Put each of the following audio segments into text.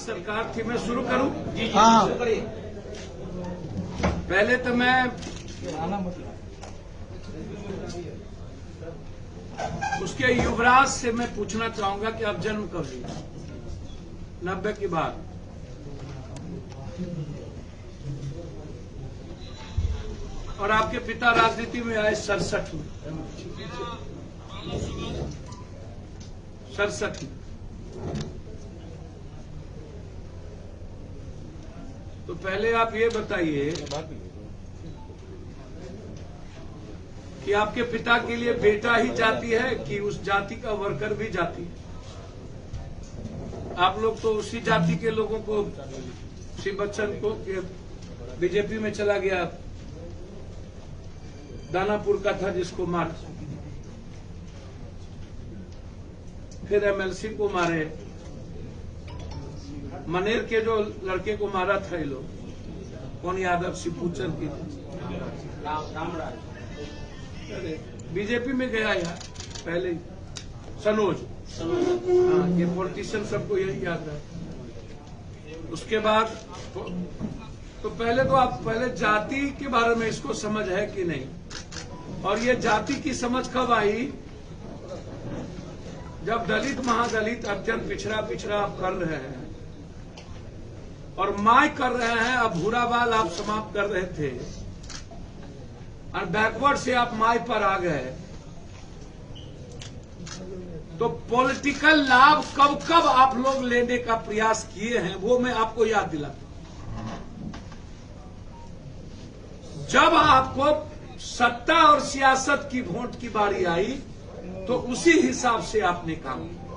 सरकार थी, मैं शुरू करूं? जी हाँ। शुरू करिए। पहले तो मैं उसके युवराज से मैं पूछना चाहूंगा कि आप जन्म कब लिए? 90 की बात। और आपके पिता राजनीति में आए 67 में। 67 में। तो पहले आप ये बताइए कि आपके पिता के लिए बेटा ही जाति है कि उस जाति का वर्कर भी जाति है? आप लोग तो उसी जाति के लोगों को, श्री बच्चन को बीजेपी में चला गया, दानापुर का था जिसको मार, फिर एमएलसी को मारे, मनेर के जो लड़के को मारा था ये लोग, कौन यादव सिपूचर की, बीजेपी में गया यार पहले सनोज। हाँ, ये पॉलिटिशियन सबको यही याद है। उसके बाद तो पहले तो आप पहले जाति के बारे में इसको समझ है कि नहीं? और ये जाति की समझ कब आई? जब दलित महादलित अत्यंत पिछड़ा आप कर रहे हैं और माय कर रहे हैं, अब भूराबाल आप समाप्त कर रहे थे और बैकवर्ड से आप माय पर आ गए, तो पॉलिटिकल लाभ कब कब आप लोग लेने का प्रयास किए हैं वो मैं आपको याद दिलाता हूं। जब आपको सत्ता और सियासत की वोट की बारी आई तो उसी हिसाब से आपने काम किया।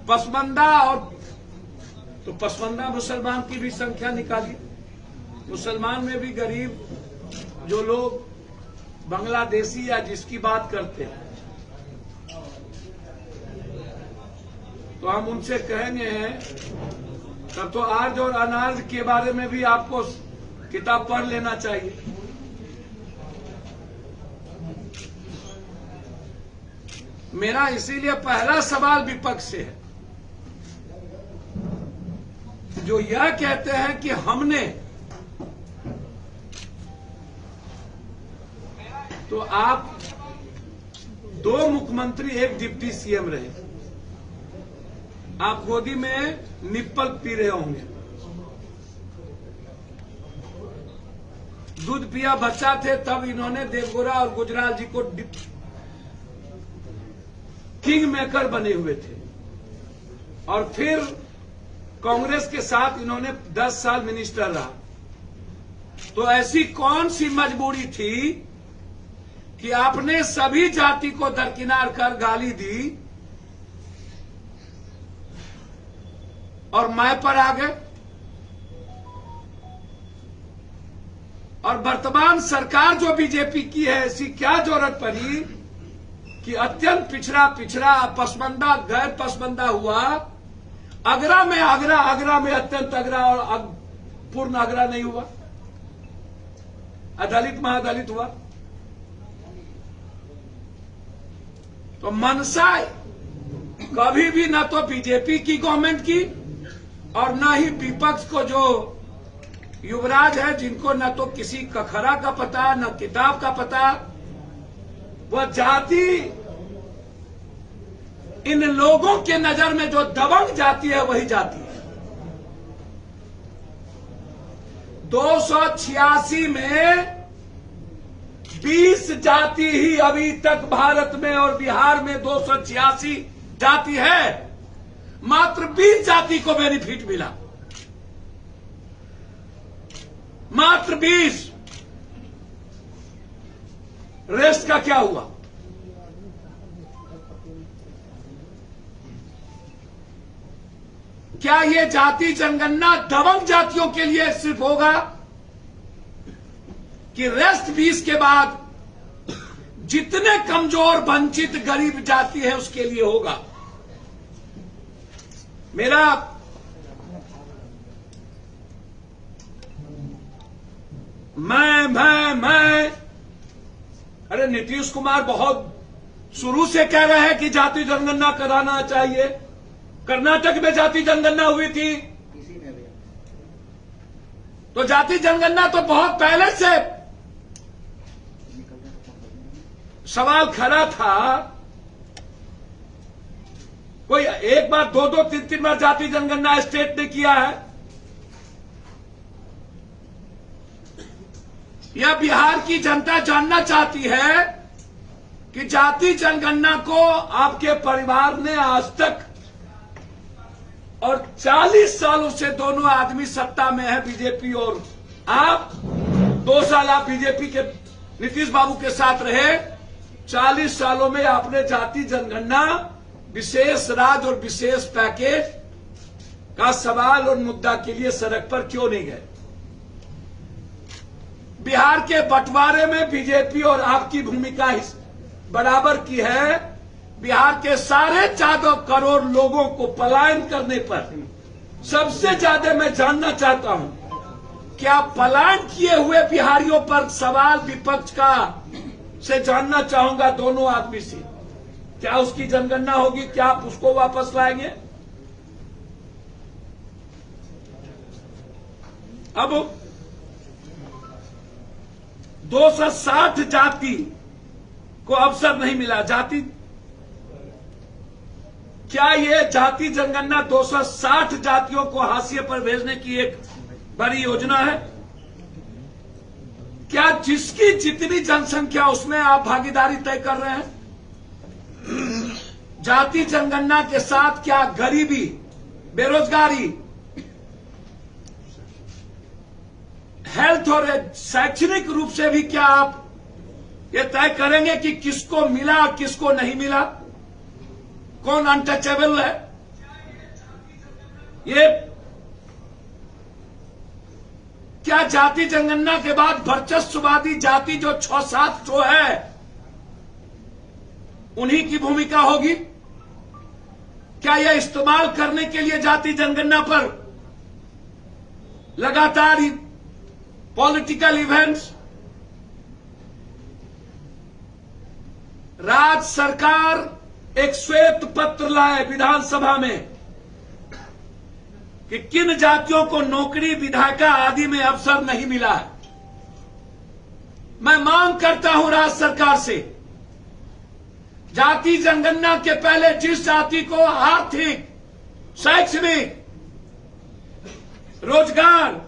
पसमंदा और तो पसमंदा मुसलमान की भी संख्या निकाली। मुसलमान में भी गरीब जो लोग बांग्लादेशी या जिसकी बात करते हैं, तो हम उनसे कहेंगे तब तो आर्ज और अनार्ज के बारे में भी आपको किताब पढ़ लेना चाहिए। मेरा इसीलिए पहला सवाल विपक्ष से है, जो यह कहते हैं कि हमने, तो आप 2 मुख्यमंत्री 1 डिप्टी सीएम रहे, आप गोदी में निप्पल पी रहे होंगे, दूध पिया बच्चा थे तब इन्होंने देवगोरा और गुजराल जी को किंग मेकर बने हुए थे, और फिर कांग्रेस के साथ इन्होंने 10 साल मिनिस्टर रहा। तो ऐसी कौन सी मजबूरी थी कि आपने सभी जाति को दरकिनार कर गाली दी और मैं पर आ गए? और वर्तमान सरकार जो बीजेपी की है, ऐसी क्या जरूरत पड़ी कि अत्यंत पिछड़ा पसमंदा गैर पसमंदा हुआ? आगरा में अत्यंत अगरा और पूर्ण अगरा नहीं हुआ, अदलित महादलित हुआ। तो मनसा कभी भी न तो बीजेपी की गवर्नमेंट की और न ही विपक्ष को जो युवराज है, जिनको न तो किसी कखरा का पता न किताब का पता, वह जाति इन लोगों के नजर में जो दबंग जाति है वही जाति है। 286 में 20 जाति ही अभी तक भारत में और बिहार में 286 जाति है, मात्र 20 जाति को बेनिफिट मिला, मात्र 20। रेस्ट का क्या हुआ? क्या ये जाति जनगणना दबंग जातियों के लिए सिर्फ होगा कि रेस्ट 20 के बाद जितने कमजोर वंचित गरीब जाति है उसके लिए होगा? मेरा मैं अरे नीतीश कुमार बहुत शुरू से कह रहे हैं कि जाति जनगणना कराना चाहिए, कर्नाटक में जाति जनगणना हुई थी, तो जाति जनगणना तो बहुत पहले से सवाल खड़ा था। कोई एक बार, दो दो, तीन तीन बार जाति जनगणना स्टेट ने किया है। यह बिहार की जनता जानना चाहती है कि जाति जनगणना को आपके परिवार ने आज तक, और 40 सालों से दोनों आदमी सत्ता में है, बीजेपी और आप, 2 साल आप बीजेपी के नीतीश बाबू के साथ रहे। 40 सालों में आपने जाति जनगणना, विशेष राज्य और विशेष पैकेज का सवाल और मुद्दा के लिए सड़क पर क्यों नहीं गए? बिहार के बंटवारे में बीजेपी और आपकी भूमिका बराबर की है। बिहार के 14.5 करोड़ लोगों को पलायन करने पर सबसे ज्यादा मैं जानना चाहता हूं, क्या पलायन किए हुए बिहारियों पर सवाल विपक्ष का से जानना चाहूंगा दोनों आदमी से, क्या उसकी जनगणना होगी? क्या आप उसको वापस लाएंगे? अब 260 जाति को अवसर नहीं मिला। जाति, क्या ये जाति जनगणना 260 जातियों को हाशिए पर भेजने की एक बड़ी योजना है? क्या जिसकी जितनी जनसंख्या उसमें आप भागीदारी तय कर रहे हैं? जाति जनगणना के साथ क्या गरीबी, बेरोजगारी, हेल्थ और शैक्षणिक रूप से भी क्या आप ये तय करेंगे कि किसको मिला और किसको नहीं मिला, कौन अनटचेबल है? ये क्या जाति जनगणना के बाद वर्चस्ववादी जाति जो 6-7 जो है उन्हीं की भूमिका होगी? क्या यह इस्तेमाल करने के लिए जाति जनगणना पर लगातार पॉलिटिकल इवेंट्स? राज्य सरकार एक श्वेत पत्र लाए विधानसभा में कि किन जातियों को नौकरी, विधायिका आदि में अवसर नहीं मिला है। मैं मांग करता हूं राज्य सरकार से, जाति जनगणना के पहले जिस जाति को आर्थिक, शैक्षणिक, रोजगार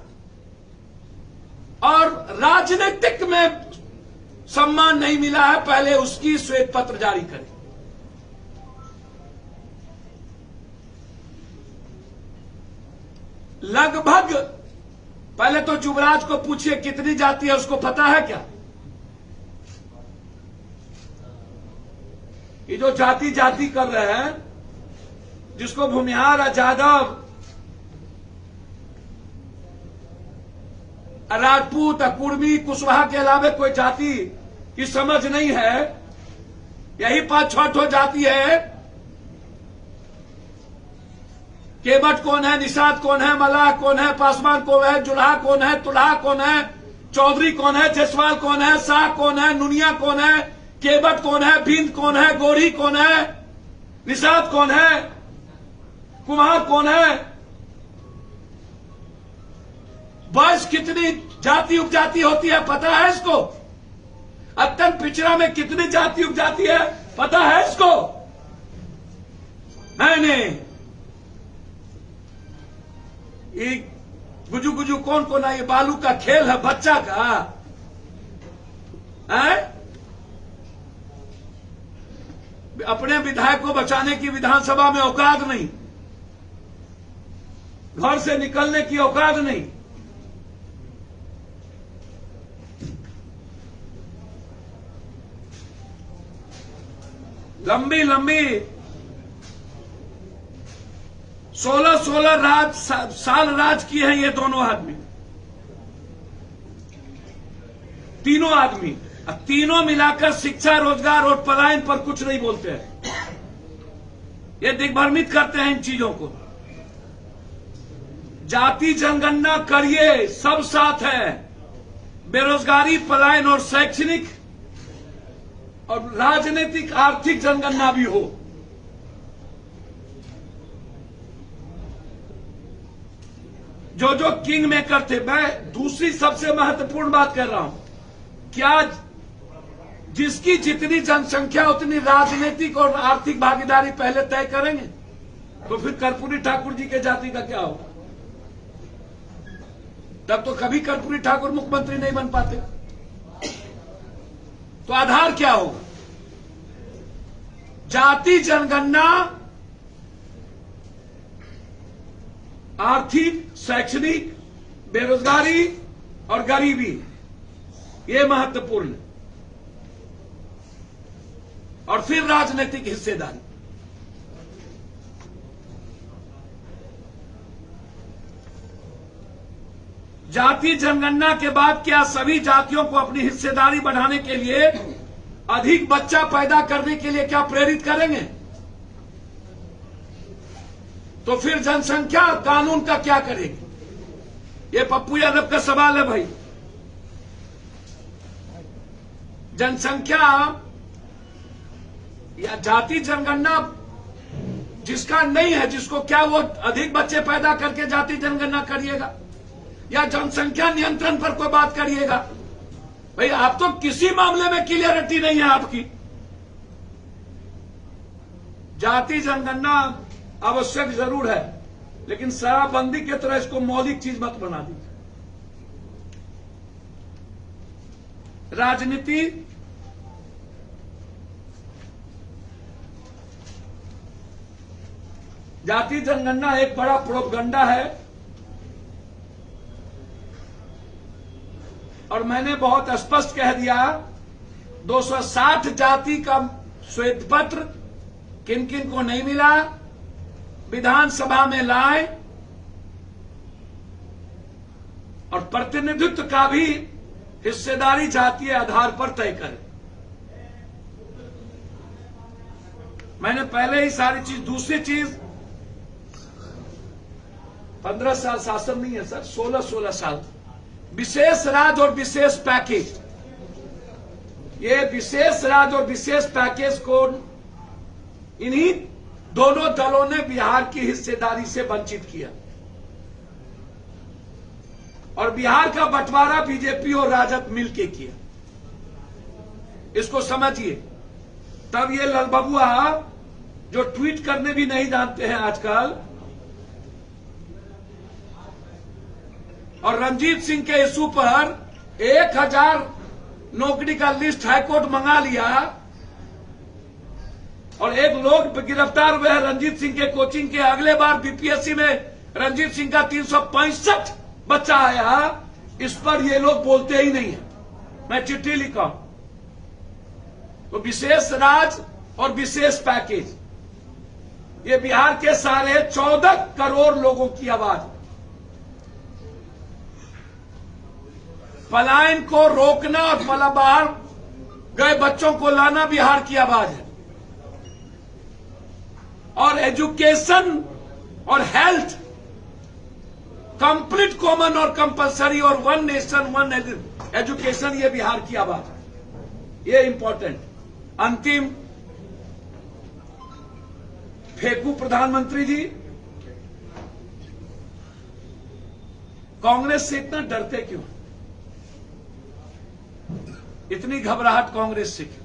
और राजनीतिक में सम्मान नहीं मिला है, पहले उसकी श्वेत पत्र जारी करें। लगभग, पहले तो युवराज को पूछिए कितनी जाति है, उसको पता है क्या? ये जो जाति जाति कर रहे हैं, जिसको भूमिहार, जादव, राजपूत, कुर्मी, कुशवाहा के अलावा कोई जाति की समझ नहीं है। यही 5-6 जाति है। केवट कौन है, निषाद कौन है, मल्लाह कौन है, पासवान कौन है, जुल्हा कौन है, तुल्हा कौन है, चौधरी कौन है, जसवाल कौन है, शाह कौन है, नुनिया कौन है, केवट कौन है, बिंद कौन है, गोरी कौन है, निषाद कौन है, कुमार कौन है? बस कितनी जाति उपजाति होती है पता है इसको? अत्यंत पिछड़ा में कितनी जाति उपजाति है पता है इसको? मैंने ये गुजू गुजू कौन कौन है? ये बालू का खेल है बच्चा का है? अपने विधायक को बचाने की विधानसभा में औकात नहीं, घर से निकलने की औकात नहीं। लंबी लंबी 16 साल राज किए हैं ये दोनों आदमी, तीनों आदमी। तीनों मिलाकर शिक्षा, रोजगार और पलायन पर कुछ नहीं बोलते हैं। ये दिग्भ्रमित करते हैं इन चीजों को। जाति जनगणना करिए, सब साथ है। बेरोजगारी, पलायन और शैक्षणिक और राजनीतिक, आर्थिक जनगणना भी हो। जो जो किंग मेकर थे। मैं दूसरी सबसे महत्वपूर्ण बात कर रहा हूं, क्या जिसकी जितनी जनसंख्या उतनी राजनीतिक और आर्थिक भागीदारी पहले तय करेंगे, तो फिर कर्पूरी ठाकुर जी के जाति का क्या होगा? तब तो कभी कर्पूरी ठाकुर मुख्यमंत्री नहीं बन पाते। तो आधार क्या होगा? जाति जनगणना आर्थिक, शैक्षणिक, बेरोजगारी और गरीबी, ये महत्वपूर्ण है। और फिर राजनीतिक हिस्सेदारी। जाति जनगणना के बाद क्या सभी जातियों को अपनी हिस्सेदारी बढ़ाने के लिए अधिक बच्चा पैदा करने के लिए क्या प्रेरित करेंगे? तो फिर जनसंख्या कानून का क्या करेगी? ये पप्पू यादव का सवाल है भाई। जनसंख्या या जाति जनगणना जिसका नहीं है, जिसको क्या वो अधिक बच्चे पैदा करके जाति जनगणना करिएगा या जनसंख्या नियंत्रण पर कोई बात करिएगा? भाई आप तो किसी मामले में क्लियरिटी नहीं है आपकी। जाति जनगणना आवश्यक जरूर है, लेकिन शराबबंदी की तरह इसको मौलिक चीज मत बना दीजिए। राजनीति जाति जनगणना एक बड़ा प्रोपगंडा है और मैंने बहुत स्पष्ट कह दिया 260 जाति का श्वेत पत्र किन किन को नहीं मिला, विधानसभा में लाए और प्रतिनिधित्व का भी हिस्सेदारी जातीय आधार पर तय करें। मैंने पहले ही सारी चीज। दूसरी चीज, 15 साल शासन नहीं है सर, 16 साल विशेष राज्य और विशेष पैकेज। ये विशेष राज्य और विशेष पैकेज को इन्हीं दोनों दलों ने बिहार की हिस्सेदारी से वंचित किया और बिहार का बंटवारा बीजेपी और राजद मिलकर किया। इसको समझिए। तब ये ललबबुआ जो ट्वीट करने भी नहीं जानते हैं आजकल, और रंजीत सिंह के इशू पर 1000 नौकरी का लिस्ट हाईकोर्ट मंगा लिया और एक लोग गिरफ्तार हुए हैं रंजीत सिंह के कोचिंग के। अगले बार बीपीएससी में रंजीत सिंह का 365 बच्चा आया, इस पर ये लोग बोलते ही नहीं है। मैं चिट्ठी लिखा। तो विशेष राज्य और विशेष पैकेज, ये बिहार के सारे 14 करोड़ लोगों की आवाज। पलायन को रोकना और बाहर गए बच्चों को लाना बिहार की आवाज है। और एजुकेशन और हेल्थ कंप्लीट कॉमन और कंपलसरी और वन नेशन वन एजुकेशन, ये बिहार की आवाज है। ये इंपॉर्टेंट। अंतिम, फेंकू प्रधानमंत्री जी, कांग्रेस से इतना डरते क्यों? इतनी घबराहट कांग्रेस से क्यों?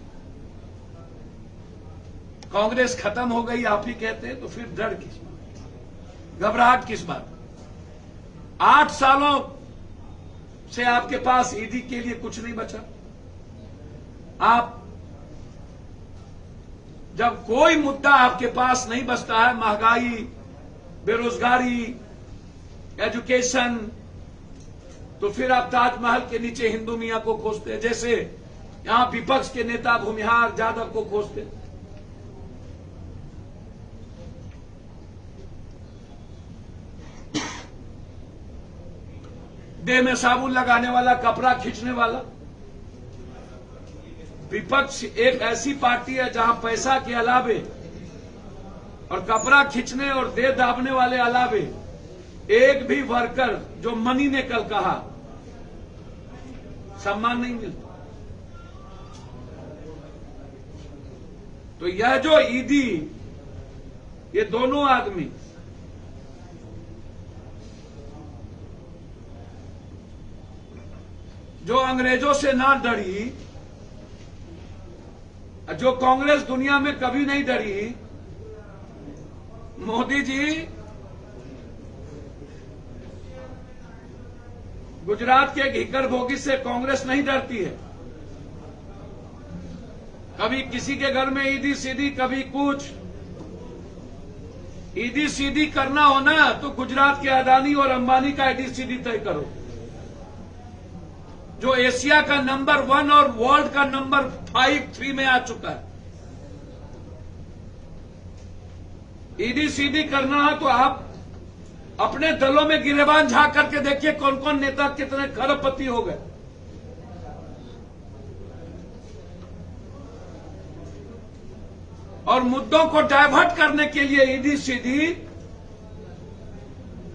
कांग्रेस खत्म हो गई आप ही कहते हैं, तो फिर डर किस बात, घबराहट किस बात? 8 सालों से आपके पास ईडी के लिए कुछ नहीं बचा। आप जब कोई मुद्दा आपके पास नहीं बचता है, महंगाई, बेरोजगारी, एजुकेशन, तो फिर आप ताजमहल के नीचे हिंदू मियां को खोजते हैं, जैसे यहां विपक्ष के नेता भूमिहार यादव को खोजते। देह में साबुन लगाने वाला, कपड़ा खींचने वाला। विपक्ष एक ऐसी पार्टी है जहां पैसा के अलावे और कपड़ा खींचने और देह दाबने वाले अलावे एक भी वर्कर, जो मनी ने कल कहा, सम्मान नहीं मिलता। तो यह जो ईडी, ये दोनों आदमी जो अंग्रेजों से ना डरी, जो कांग्रेस दुनिया में कभी नहीं डरी, मोदी जी गुजरात के घीकर भोगी से कांग्रेस नहीं डरती है। कभी किसी के घर में ईदी सीधी, कभी कुछ। ईदी सीधी करना हो ना तो गुजरात के अदानी और अंबानी का ईदी सीधी तय करो, जो एशिया का नंबर 1 और वर्ल्ड का नंबर 5-3 में आ चुका है। ईदी सीधी करना है तो आप अपने दलों में गिरेबान झांक करके देखिए कौन कौन नेता कितने खरबपति हो गए। और मुद्दों को डाइवर्ट करने के लिए ईदी सीधी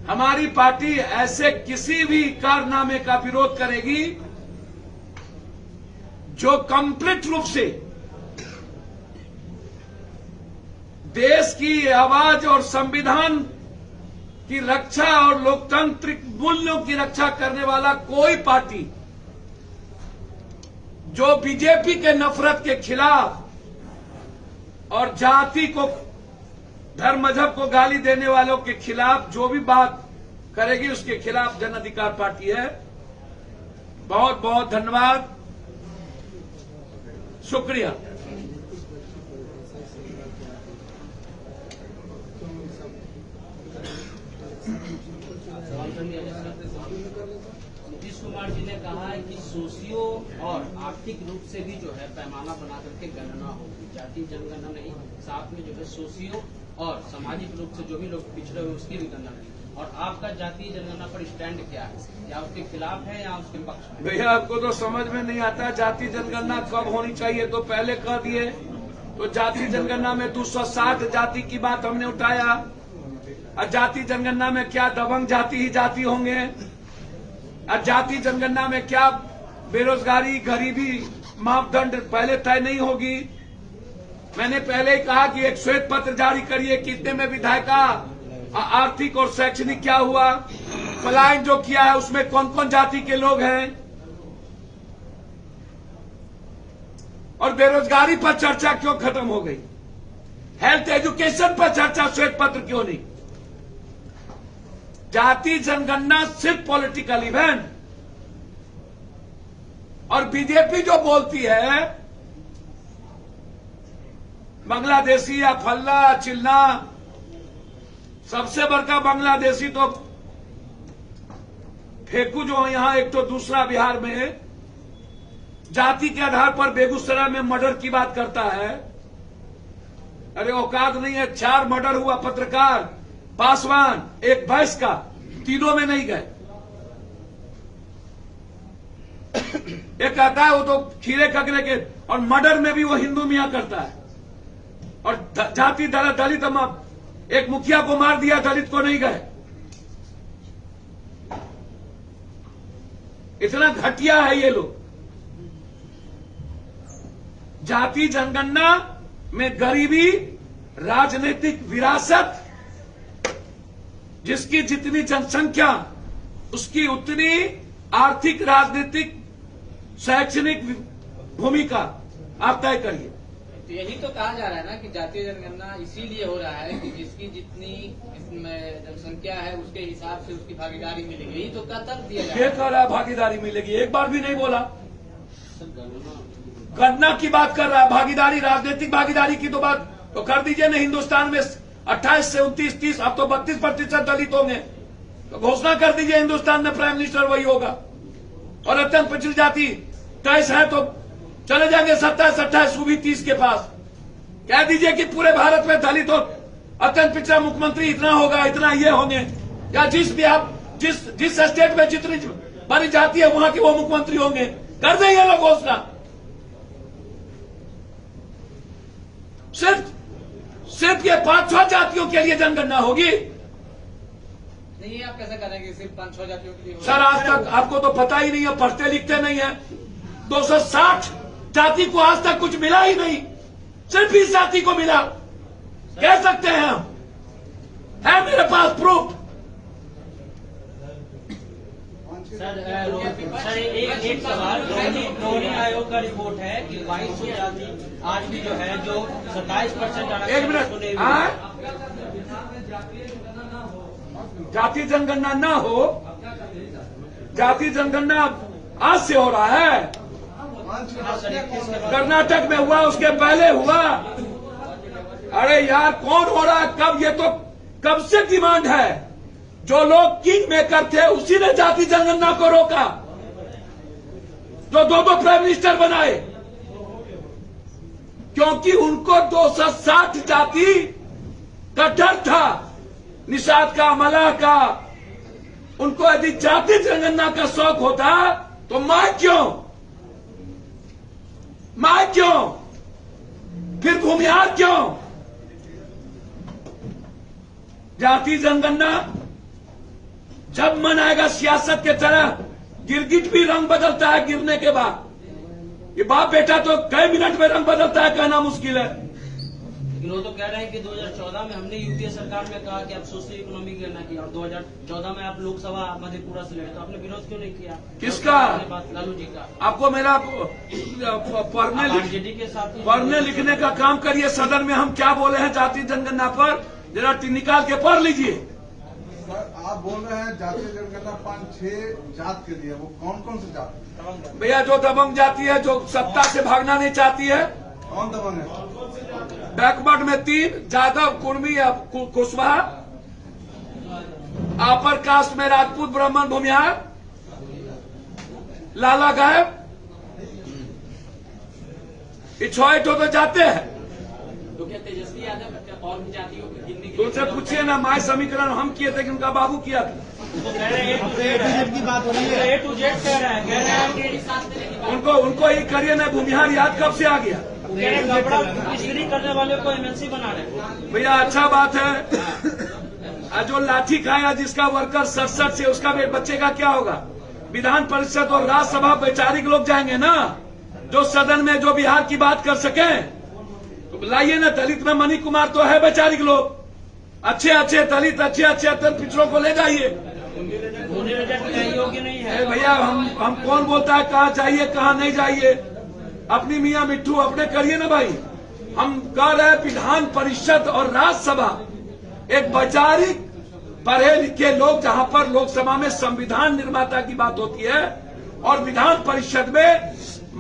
हमारी पार्टी ऐसे किसी भी कारनामे का विरोध करेगी जो कंप्लीट रूप से देश की आवाज और संविधान की रक्षा और लोकतांत्रिक मूल्यों की रक्षा करने वाला कोई पार्टी जो बीजेपी के नफरत के खिलाफ और जाति को, धर्म मजहब को गाली देने वालों के खिलाफ जो भी बात करेगी उसके खिलाफ जन अधिकार पार्टी है। बहुत बहुत धन्यवाद, शुक्रिया। नीतीश कुमार जी ने कहा है कि सोशियो और आर्थिक रूप से भी जो है पैमाना बना करके गणना होगी, जाति जनगणना नहीं, साथ में जो है सोशियो और सामाजिक रूप से जो भी लोग पिछड़े हुए उसकी भी गणना नहीं। और आपका जातीय जनगणना पर स्टैंड क्या है, या उसके खिलाफ है या उसके पक्ष में? भैया आपको तो समझ में नहीं आता जाति जनगणना कब होनी चाहिए, तो पहले कह दिए। तो जाति जनगणना में 260 जाति की बात हमने उठाया। और जाति जनगणना में क्या दबंग जाति ही जाति होंगे? और जाति जनगणना में क्या बेरोजगारी, गरीबी मापदंड पहले तय नहीं होगी? मैंने पहले ही कहा कि एक श्वेत पत्र जारी करिए, कितने में विधायिका, आर्थिक और शैक्षणिक क्या हुआ, पलायन जो किया है उसमें कौन कौन जाति के लोग हैं, और बेरोजगारी पर चर्चा क्यों खत्म हो गई, हेल्थ एजुकेशन पर चर्चा श्वेत पत्र क्यों नहीं? जाति जनगणना सिर्फ पॉलिटिकल इवेंट। और बीजेपी जो बोलती है बांग्लादेशी या फल्ला चिल्ला, सबसे बड़का बांग्लादेशी तो फेंकू जो यहां, एक तो दूसरा बिहार में जाति के आधार पर बेगूसराय में मर्डर की बात करता है। अरे औकात नहीं है, 4 मर्डर हुआ, पत्रकार, पासवान, एक भैंस का, तीनों में नहीं गए। एक कहता है वो तो खीरे कगरे के, और मर्डर में भी वो हिंदू मियां करता है। और जाति दलित, एक मुखिया को मार दिया, दलित को नहीं गए। इतना घटिया है ये लोग। जाति जनगणना में गरीबी राजनीतिक विरासत, जिसकी जितनी जनसंख्या उसकी उतनी आर्थिक, राजनीतिक, शैक्षणिक भूमिका आप तय करिए। तो यही तो कहा जा रहा है ना कि जातीय जनगणना इसीलिए हो रहा है कि जिसकी जितनी इसमें जनसंख्या है उसके हिसाब से उसकी भागीदारी मिलेगी। यही तो तर्क दिया जा रहा है। कह रहा है भागीदारी मिलेगी, एक बार भी नहीं बोला। गणना की बात कर रहा है, भागीदारी, राजनीतिक भागीदारी की तो बात तो कर दीजिए ना। हिंदुस्तान में 28 से 29, 30, अब तो 32% दलित होंगे, तो घोषणा कर दीजिए हिंदुस्तान में प्राइम मिनिस्टर वही होगा। और अत्यंत पिछड़ी जाति 23 है तो चले जाएंगे 27-28, वो भी 30 के पास। कह दीजिए कि पूरे भारत में दलित और अत्यंत पिछड़ा मुख्यमंत्री इतना होगा, इतना ये होंगे, या जिस स्टेट में जितनी बड़ी जाति है वहां के वो मुख्यमंत्री होंगे, कर देंगे लोग घोषणा। सिर्फ ये 5-6 जातियों के लिए जनगणना होगी। नहीं, आप कैसे करेंगे सिर्फ 5-6 जातियों के लिए? सर आज तक आपको तो पता ही नहीं है, पढ़ते लिखते नहीं है। 260 जाति को आज तक कुछ मिला ही नहीं, सिर्फ इस जाति को मिला। कह सकते हैं हम, है मेरे पास प्रूफ। सर एक सवाल, रोहिणी आयोग का रिपोर्ट है कि 2200 जाति आज भी जो है जो 27% एक मिनट, जाति जनगणना न हो, जाति जनगणना आज से हो रहा है। कर्नाटक में हुआ, उसके पहले हुआ। अरे यार कौन हो रहा है कब, ये तो कब से डिमांड है। जो लोग किंग मेकर थे उसी ने जाति जनगणना को रोका, जो दो प्राइम मिनिस्टर बनाए, क्योंकि उनको 260 जाति का डर था, निषाद का, मलाह का। उनको यदि जाति जनगणना का शौक होता तो मैं क्यों, फिर भूमिहार क्यों। जाति जनगणना जब मन आएगा सियासत के तरह, गिरगिट भी रंग बदलता है गिरने के बाद। ये बाप बेटा तो कई मिनट में रंग बदलता है, कहना मुश्किल है। लेकिन वो तो कह रहे हैं कि 2014 में हमने यूपीए सरकार में कहा कि आप सोशियो इकोनॉमिक गणना किया, और 2014 में आप लोकसभा मधेपुरा से लड़े, तो आपने विरोध क्यों नहीं किया? किसका? लालू जी का। आपको मेरा आरजेडी के साथ पढ़ने लिखने का काम करिए। सदन में हम क्या बोले हैं जाति जनगणना पर, जरा निकाल के पढ़ लीजिए। सर आप बोल रहे हैं जाति जनगणना 5-6 जात के लिए, वो कौन कौन से जात? भैया जो दबंग जाति है, जो सत्ता से भागना नहीं चाहती है। कौन दबंग है? बैकवर्ड में 3, यादव, कुर्मी, कुशवाहा। अपर कास्ट में राजपूत, ब्राह्मण, भूमिहार, लाला गायब। ये 6 तो जाते हैं। तो क्या तेजस्वी यादव और भी जातियों की गिनती तो उनसे पूछिए ना, माय समीकरण हम किए थे कि उनका बाबू किया था। तो कह रहे हैं की बात हो रही है, A to Z कह रहे हैं उनको ही करिए ना। भूमिहार याद कब से आ गया? कपड़ा इस्त्री करने वाले को एमएनसी बना रहे। भैया अच्छा बात है। जो लाठी खाया जिसका वर्कर 67 से, उसका बच्चे का क्या होगा? विधान परिषद और राज्यसभा वैचारिक लोग जाएंगे ना, जो सदन में जो बिहार की बात कर सके। तो लाइए ना, दलित में मणि कुमार तो है वैचारिक लोग, अच्छे दलित, अच्छे पिछड़ों को ले जाइए। योग्य नहीं है भैया, हम कौन बोलता है कहाँ जाइए कहाँ नहीं जाइए? अपनी मियाँ मिट्ठू अपने करिए ना भाई। हम कह रहे हैं विधान परिषद और राज्यसभा एक वैचारिक पढ़े लिखे लोग, जहां पर लोकसभा में संविधान निर्माता की बात होती है और विधान परिषद में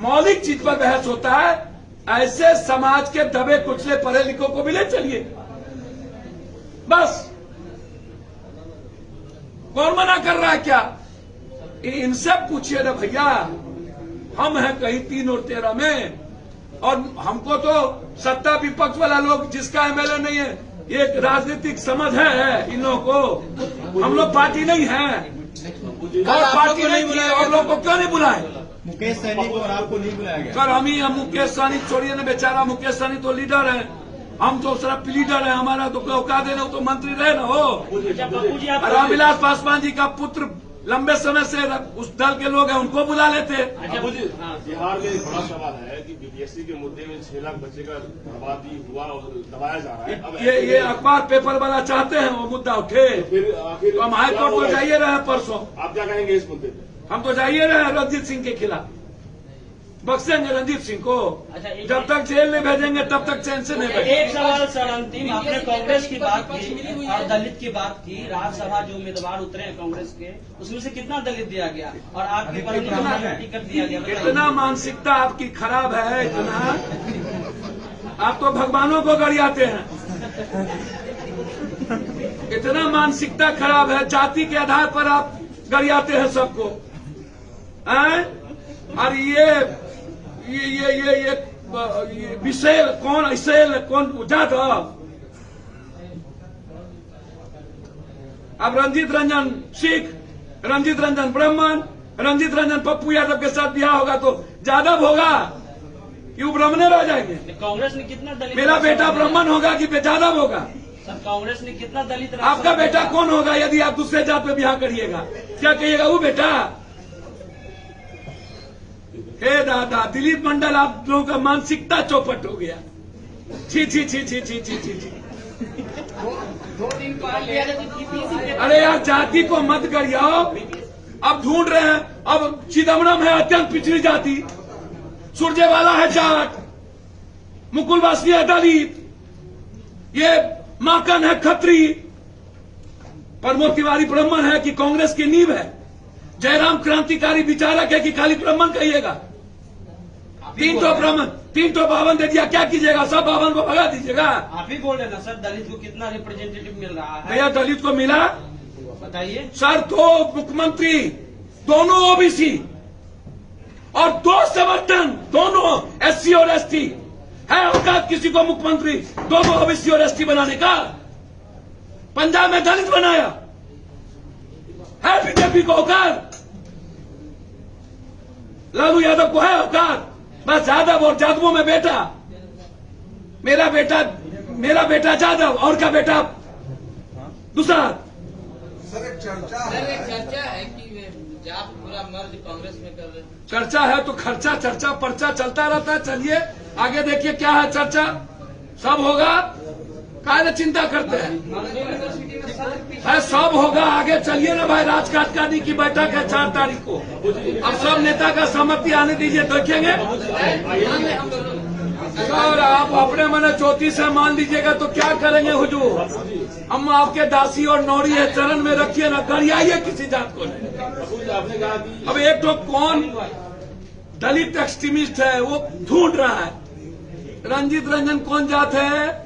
मौलिक चीज पर बहस होता है, ऐसे समाज के दबे कुचले पढ़े लिखों को भी ले चलिए। बस कौन मना कर रहा है क्या? इनसे पूछिए ना भैया। हम हैं कहीं 3 और 13 में, और हमको तो सत्ता विपक्ष वाला लोग, जिसका एमएलए नहीं है, ये राजनीतिक समझ है इन लोगों को। हम लोग पार्टी नहीं है, और पार्टी नहीं बुलाए, और लोग को क्यों नहीं बुलाए? मुकेश सहनी को और आपको नहीं बुलाया गया। सर हम मुकेश सहनी छोड़िए ना, बेचारा मुकेश सहनी तो लीडर है, हम तो सिर्फ लीडर है। हमारा तो औकात है ना, तो मंत्री रहे ना हो। रामविलास पासवान जी का पुत्र लंबे समय से उस दल के लोग हैं, उनको बुला लेते। बिहार में एक बड़ा सवाल है कि बीपीएससी के मुद्दे में 6 लाख बच्चे का बर्बादी हुआ और दबाया जा रहा है। अब ये अखबार पेपर वाला चाहते हैं वो मुद्दा उठे, फिर तो हम हाईकोर्ट को जाइए रहे परसों। आप क्या कहेंगे इस मुद्दे पे? हम तो जाइए रहे रणजीत सिंह के खिलाफ, बख्शेंगे रणजीत सिंह को। जब तक जेल नहीं भेजेंगे तब तक चैन से नहीं भेजेंगे। एक सवाल सर अंतिम, आपने कांग्रेस की बात की और दलित की बात की। राज्यसभा जो उम्मीदवार उतरे हैं कांग्रेस के, उसमें से कितना दलित दिया गया और आपकी टिकट दिया गया? इतना मानसिकता आपकी खराब है, इतना आप तो भगवानों को गरियाते हैं। इतना मानसिकता खराब है, जाति के आधार पर आप गरियाते हैं सबको। और ये विषय कौन, ऐसे कौन जादव? अब रंजीत रंजन सिख, रंजीत रंजन ब्राह्मण, रंजीत रंजन पप्पू यादव के साथ ब्याह होगा तो यादव होगा कि वो ब्राह्मण रह जाएंगे? कांग्रेस ने कितना दलित? मेरा बेटा ब्राह्मण होगा कि यादव होगा? सर कांग्रेस ने कितना दलित? आपका बेटा कौन होगा यदि आप दूसरे जात में ब्याह करिएगा? क्या कहिएगा? वो बेटा। हे दादा, दिलीप मंडल, आप लोगों का मानसिकता चौपट हो गया। छी छी छी छी छी छी छी छी। 2 दिन पहले अरे यार, जाति को मत गरियाओ, अब ढूंढ रहे हैं। अब चिदम्बरम है अत्यंत पिछड़ी जाति, सुरजेवाला है जाट, मुकुल वासनी है दलित, ये माकन है खत्री, प्रमोद तिवारी ब्राह्मण है कि कांग्रेस की नींव है, जयराम क्रांतिकारी विचारक है कि खाली ब्राह्मण कहिएगा। तीन तो 52 दे दिया, क्या कीजिएगा? सब 52 को भगा दीजिएगा। आप ही बोल रहे ना सर, दलित को कितना रिप्रेजेंटेटिव मिल रहा है? भैया दलित को मिला, बताइए सर 2 मुख्यमंत्री, दोनों ओबीसी और 2 समर्थन, दोनों एससी और एसटी। है औकात किसी को मुख्यमंत्री दोनों ओबीसी और एसटी बनाने का? पंजाब में दलित बनाया है बीजेपी को औकात? लालू यादव को है औकात? बस यादव और जादवों में बेटा, मेरा बेटा जादव और का बेटा दूसरा। सर एक चर्चा है कि जाप पूरा मर्ज कांग्रेस में कर रहे हैं। चर्चा है तो खर्चा, चर्चा पर्चा चलता रहता है। चलिए आगे देखिए क्या है चर्चा, सब होगा, काहे चिंता करते हैं? है सब होगा, आगे चलिए ना भाई। राजकाजनी की बैठक है 4 तारीख को, अब सब नेता का सहमति आने दीजिए, देखेंगे। सर आप अपने मन ज्योति से मान लीजिएगा तो क्या करेंगे हुजूर? हम आपके दासी और नौरी है, चरण में रखिए ना, गरियाइए किसी जात को नहीं। अब एक तो कौन दलित एक्सट्रीमिस्ट है वो ढूंढ रहा है, रंजीत रंजन कौन जात है?